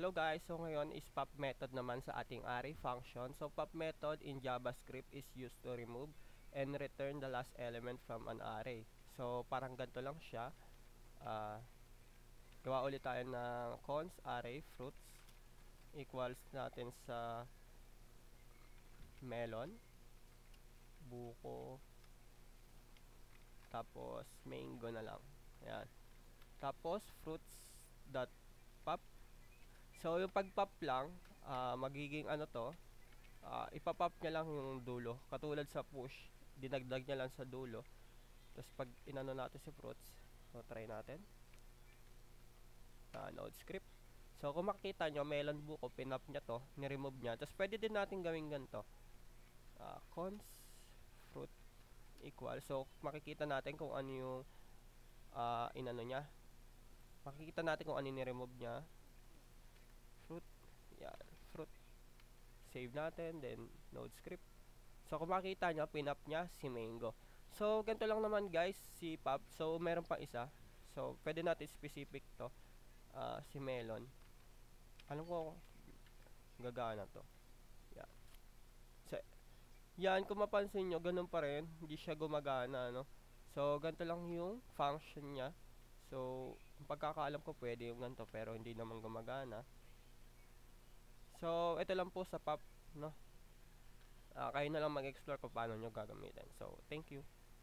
Hello guys, so ngayon is pop method naman sa ating array function. So pop method in JavaScript is used to remove and return the last element from an array. So parang ganito lang siya. Gawa ulit tayo ng cons array fruits equals natin sa melon, buko, tapos mango na lang. Ayan. Tapos fruits dot pop. So yung pag-pop lang, magiging ano to, ipapop niya lang yung dulo. Katulad sa push, dinagdag niya lang sa dulo. Tapos pag inano natin si fruits, so try natin. Node script. So kung makikita nyo, melon buko, pinop niya to, ni-remove niya. Tapos pwede din natin gawin ganito. Cons fruit equal. So makikita natin kung ano yung inano niya. Makikita natin kung ano yung ni-remove niya. Fruit. Yan. Fruit. Save natin. Then node script. So kung makikita nyo, pinop niya si mango. So ganito lang naman guys si pop. So meron pa isa. So pwede natin specific to. Si melon. Alam ko gagana to. Yan. So, yan kung mapansin nyo, ganun pa rin. Hindi siya gumagana, no? So ganito lang yung function niya. So ang pagkakaalam ko pwede yung ganito pero hindi naman gumagana. So ito lang po sa pop, no? Kayo na lang mag-explore kung paano nyo gagamitin. So thank you.